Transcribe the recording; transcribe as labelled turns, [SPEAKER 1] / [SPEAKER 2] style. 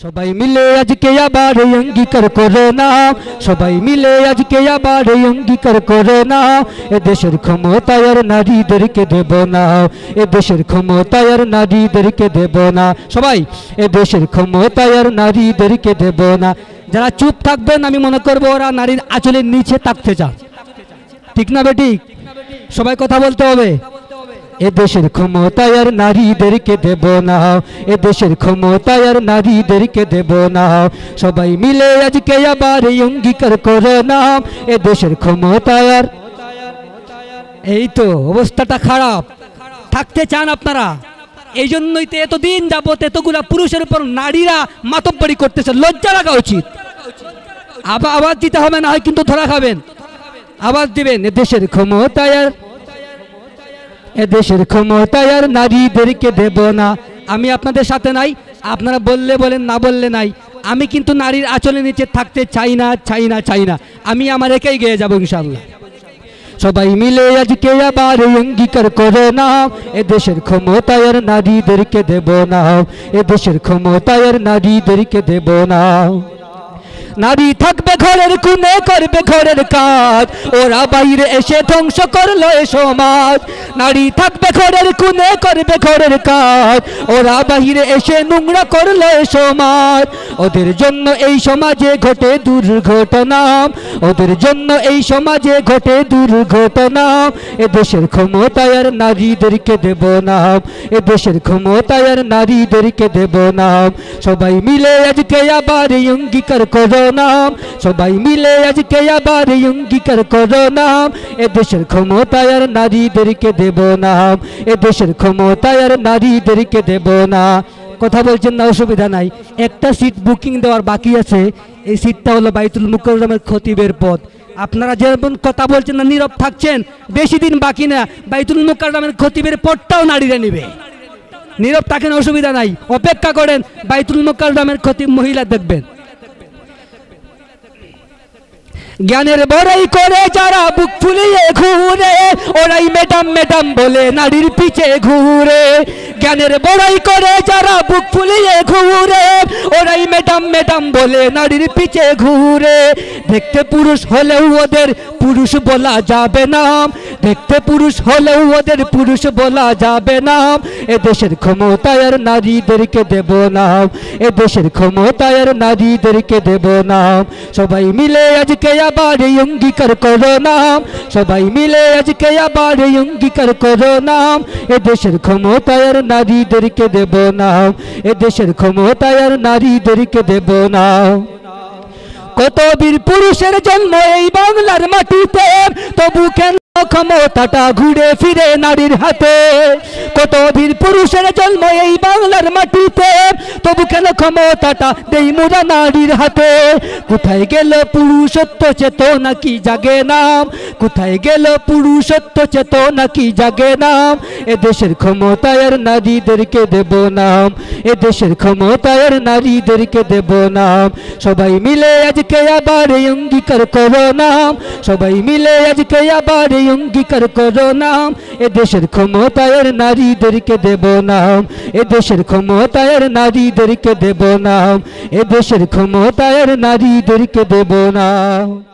[SPEAKER 1] সবাই মিলে আজকে আবার অঙ্গীকার করো না, সবাই মিলে আজকে আবার অঙ্গীকার করো না, এ দেশের ক্ষমতায় আর নারীদেরকে দেব না, এ দেশের ক্ষমতায় আর নারীদেরকে দেব না। সবাই এ দেশের ক্ষমতায় আর নারীদেরকে দেব না। যারা চুপ থাকবেন আমি মনে করবো ওরা নারীর আঁচলের নিচে থাকতে চান। ঠিক না বেঠিক? সবাই কথা বলতে হবে। এ দেশের ক্ষমতায় আর নারীদেরকে দেব না, এ দেশের ক্ষমতায় আর নারীদেরকে দেব না। সবাই মিলে আজকে আবার অঙ্গীকার করো না, এ দেশের ক্ষমতায় আর। এই তো অবস্থাটা খারাপ, থাকতে চান আপনারা। এই জন্যই তো এতদিন যাবত এতগুলা পুরুষের উপর নারীরা মাতব্বরি করতেছে। লজ্জা লাগা উচিত। আওয়াজ দিতে হবে, না হয় কিন্তু ধরা খাবেন। আওয়াজ দিবেন। এ দেশের ক্ষমতায় আর, এ দেশের ক্ষমতায় আর নারীদেরকে দেব না। আমি আপনাদের সাথে নাই, আপনারা বললে বলেন, না বললে নাই। আমি কিন্তু নারীর আঁচলের নিচে থাকতে চাই না, চাই না, চাই না। আমি আমার একাই গিয়ে যাবো ইনশাআল্লাহ। সবাই মিলে আজকে আবার অঙ্গীকার করো না, এ দেশের ক্ষমতায় আর নারীদেরকে দেব না, এ দেশের ক্ষমতায় আর নারীদেরকে দেব না। নারী থাকবে ঘরের কোণে, করবে ঘরের কাজ, ওরা বাইরে এসে ধ্বংস করলো এ সমাজ। নারী থাকবে ঘরের কোণে, করবে ঘরের কাজ, ওরা বাইরে এসে নোংরা করলো এ সমাজ। ওদের জন্য এই সমাজে ঘটে দুর্ঘটনা, ওদের জন্য এই সমাজে ঘটে দুর্ঘটনা। এ দেশের ক্ষমতায় আর নারীদেরকে দেব না, এ দেশের ক্ষমতায় আর নারীদেরকে দেব না। সবাই মিলে আজকে আবার অঙ্গীকার করো না, সবাই মিলে আজকে আবার অঙ্গীকার করো না, এ দেশের ক্ষমতায় আর নারীদেরকে দেব না, এ দেশের ক্ষমতায় আর নারীদেরকে দেব না। কথা বলছেন না, অসুবিধা নাই। একটা সিট বুকিং দেওয়ার বাকি আছে, এই সিটটা হলো বাইতুল মুকাররমের খতিবের পদ। আপনারা যেমন কথা বলছেন না, নীরব থাকছেন, বেশি দিন বাকি না, বাইতুল মুকাররমের খতিবের পদটাও নারীরা নেবে। নীরব থাকেন, অসুবিধা নাই, অপেক্ষা করেন, বাইতুল মুকাররমের খতিব মহিলা দেখবেন। জ্ঞানের বড়াই করে যারা বুক ফুলিয়ে ঘুরে, ওরাই ম্যাডাম ম্যাডাম বলে নারীর পিছে ঘুরে। জ্ঞানের বড়াই করে যারা বুক ফুলিয়ে ঘুরে, ওরাই ম্যাডাম ম্যাডাম বলে নারীর পিছে ঘুরে। দেখতে পুরুষ হলেও ওদের পুরুষ বলা যাবে না, দেখতে পুরুষ হলেও ওদের পুরুষ বলা যাবে না। এ দেশের ক্ষমতায় আর নারীদেরকে দেব না, এ দেশের ক্ষমতায় আর নারীদেরকে দেব না। সবাই মিলে আজকে আবার অঙ্গীকার করো না, সবাই মিলে আজকে আবার অঙ্গীকার করো না, এ দেশের ক্ষমতায় আর নারীদেরকে দেব না, এ দেশের ক্ষমতায় আর নারীদেরকে দেব না। কত বীর পুরুষের জন্ম এই বাংলার মাটিতে, তবু কেন ক্ষমতাটা ঘুরে ফিরে নারীর হাতে। কত বীর পুরুষের জন্ম এই বাংলার মাটিতে, তবু কেন ক্ষমতাটা দেই মোরা নারীর হাতে। কোথায় গেল পুরুষত্ব চেতনা কি জাগে নাম, কোথায় গেল পুরুষত্ব চেতনা কি জাগে নাম। এ দেশের ক্ষমতায় আর নারীদেরকে দেব নাম, এ দেশের ক্ষমতায় আর নারীদেরকে দেব নাম। সবাই মিলে আজকে আবার অঙ্গীকার করো নাম, সবাই মিলে আজকে আবার অঙ্গীকার করো নাম। এ দেশের ক্ষমতায় আর নারীদেরকে দেব নাম, এ দেশের ক্ষমতায় আর নারীদেরকে দেব নাম, এ দেশের ক্ষমতায় আর নারীদেরকে দেব নাম।